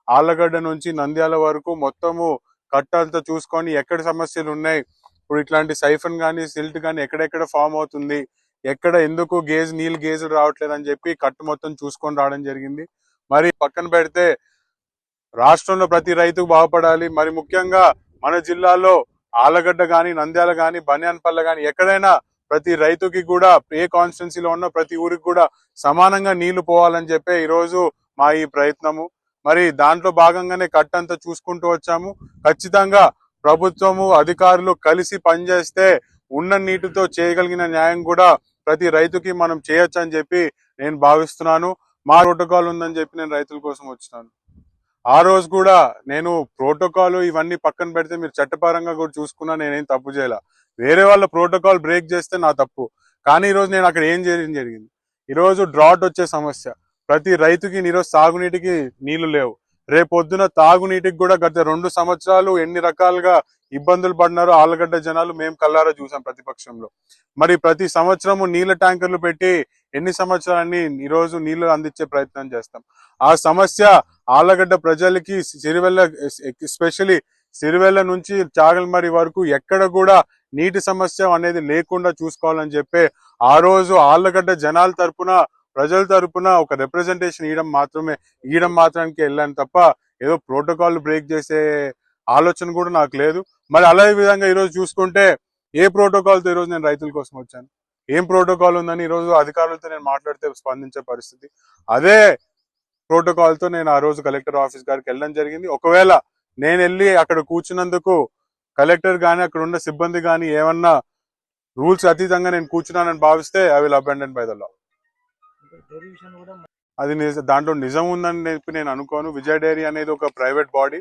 ఆళ్లగడ్డ నుంచి నంద్యాల వరకు మొత్తము కట్టంతా చూసుకొని ఎక్కడ సమస్యలు ఉన్నాయి, ఇప్పుడు ఇట్లాంటి సైఫన్ కానీ సిల్ట్ కానీ ఎక్కడెక్కడ ఫామ్ అవుతుంది, ఎక్కడ ఎందుకు నీళ్ళు గేజులు రావట్లేదు అని చెప్పి కట్టు మొత్తం చూసుకొని రావడం జరిగింది. మరి పక్కన పెడితే రాష్ట్రంలో ప్రతి రైతుకు బాగుపడాలి. మరి ముఖ్యంగా మన జిల్లాలో ఆళ్లగడ్డ గాని, నంద్యాల గాని, బనియాన్పల్లె గాని ఎక్కడైనా ప్రతి రైతుకి కూడా ఏ కాన్స్టిట్యున్సీలో ఉన్న ప్రతి ఊరికి కూడా సమానంగా నీళ్లు పోవాలని చెప్పి ఈ రోజు మా ఈ ప్రయత్నము. మరి దాంట్లో భాగంగానే కట్టంతా చూసుకుంటూ వచ్చాము. ఖచ్చితంగా ప్రభుత్వము అధికారులు కలిసి పనిచేస్తే ఉన్న నీటితో చేయగలిగిన న్యాయం కూడా ప్రతి రైతుకి మనం చేయొచ్చు అని చెప్పి నేను భావిస్తున్నాను. మా ప్రోటోకాల్ ఉందని చెప్పి నేను రైతుల కోసం వచ్చినాను. ఆ రోజు కూడా నేను ప్రోటోకాల్ ఇవన్నీ పక్కన పెడితే మీరు చట్టపరంగా కూడా చూసుకున్నా నేనేం తప్పు చేయాల. వేరే వాళ్ళ ప్రోటోకాల్ బ్రేక్ చేస్తే నా తప్పు. కానీ ఈ రోజు నేను అక్కడ ఏం జరిగింది, ఈ రోజు డ్రాట్ వచ్చే సమస్య, ప్రతి రైతుకి ఈరోజు సాగునీటికి నీళ్లు లేవు. రేపొద్దున తాగునీటికి కూడా గత 2 సంవత్సరాలు ఎన్ని రకాలుగా ఇబ్బందులు పడినారో ఆళ్లగడ్డ జనాలు మేము కల్లారా చూసాం ప్రతిపక్షంలో. మరి ప్రతి సంవత్సరము నీళ్ల ట్యాంకర్లు పెట్టి ఎన్ని సంవత్సరాలని ఈ రోజు నీళ్లు అందించే ప్రయత్నం చేస్తాం. ఆ సమస్య ఆళ్లగడ్డ ప్రజలకి ఎస్పెషలీ సిరివెల్ల నుంచి చాగల్మరి వరకు ఎక్కడ కూడా నీటి సమస్య అనేది లేకుండా చూసుకోవాలని చెప్పి ఆ రోజు ఆళ్లగడ్డ జనాల తరపున ప్రజల తరపున ఒక రిప్రజెంటేషన్ ఇవ్వడం మాత్రానికి వెళ్ళాను తప్ప ఏదో ప్రోటోకాల్ బ్రేక్ చేసే ఆలోచన కూడా నాకు లేదు. మరి అదే విధంగా ఈరోజు చూసుకుంటే ఏ ప్రోటోకాల్తో ఈరోజు నేను రైతుల కోసం వచ్చాను, ఏం ప్రోటోకాల్ ఉందని ఈరోజు అధికారులతో నేను మాట్లాడితే స్పందించే పరిస్థితి. అదే ప్రోటోకాల్తో నేను ఆ రోజు కలెక్టర్ ఆఫీస్ గారికి వెళ్ళడం జరిగింది. ఒకవేళ నేను వెళ్ళి అక్కడ కూర్చున్నందుకు కలెక్టర్ గానీ అక్కడ ఉన్న సిబ్బంది గానీ ఏమన్నా రూల్స్ అతీతంగా నేను కూర్చున్నానని భావిస్తే I will abandon by the law. అది దాంట్లో నిజం ఉందని చెప్పి నేను అనుకోను. విజయ డైరీ అనేది ఒక ప్రైవేట్ బాడీ,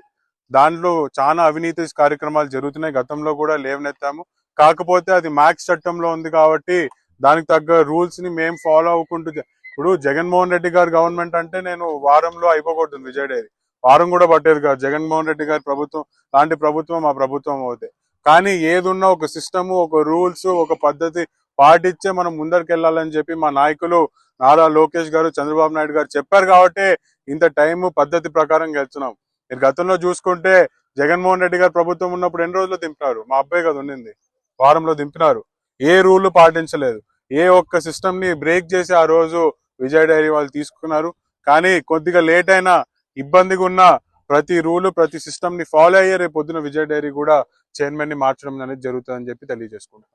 దాంట్లో చాలా అవినీతి కార్యక్రమాలు జరుగుతున్నాయి, గతంలో కూడా లేవనెత్తాము. కాకపోతే అది మ్యాక్స్ చట్టంలో ఉంది కాబట్టి దానికి తగ్గ రూల్స్ ని మేము ఫాలో అవ్వకుంటూ, ఇప్పుడు జగన్మోహన్ రెడ్డి గారు గవర్నమెంట్ అంటే నేను వారంలో అయిపోగొట్టుంది విజయ డైరీ, వారం కూడా పట్టేది కాదు. జగన్మోహన్ రెడ్డి గారి ప్రభుత్వం లాంటి ప్రభుత్వం మా ప్రభుత్వం అవుతాయి. కానీ ఏదున్నా ఒక సిస్టము, ఒక రూల్స్, ఒక పద్ధతి పాటించే మనం ముందరికెళ్లాలని చెప్పి మా నాయకులు నారా లోకేష్ గారు, చంద్రబాబు నాయుడు గారు చెప్పారు కాబట్టి ఇంత టైం పద్ధతి ప్రకారం వెళ్తున్నాం. మీరు గతంలో చూసుకుంటే జగన్మోహన్ రెడ్డి గారు ప్రభుత్వం ఉన్నప్పుడు ఎన్ని రోజులు దింపినారు, మా అబ్బాయి కదా ఉండింది, వారంలో దింపినారు. ఏ రూల్ పాటించలేదు, ఏ ఒక్క సిస్టమ్ ని బ్రేక్ చేసి ఆ రోజు విజయ డైరీ వాళ్ళు తీసుకున్నారు. కానీ కొద్దిగా లేట్ అయినా ఇబ్బందిగా ఉన్న ప్రతి రూల్ ప్రతి సిస్టమ్ ని ఫాలో అయ్యే రేపు పొద్దున విజయ డైరీ కూడా చైర్మన్ ని మార్చడం అనేది జరుగుతుందని చెప్పి తెలియజేసుకుంటాం.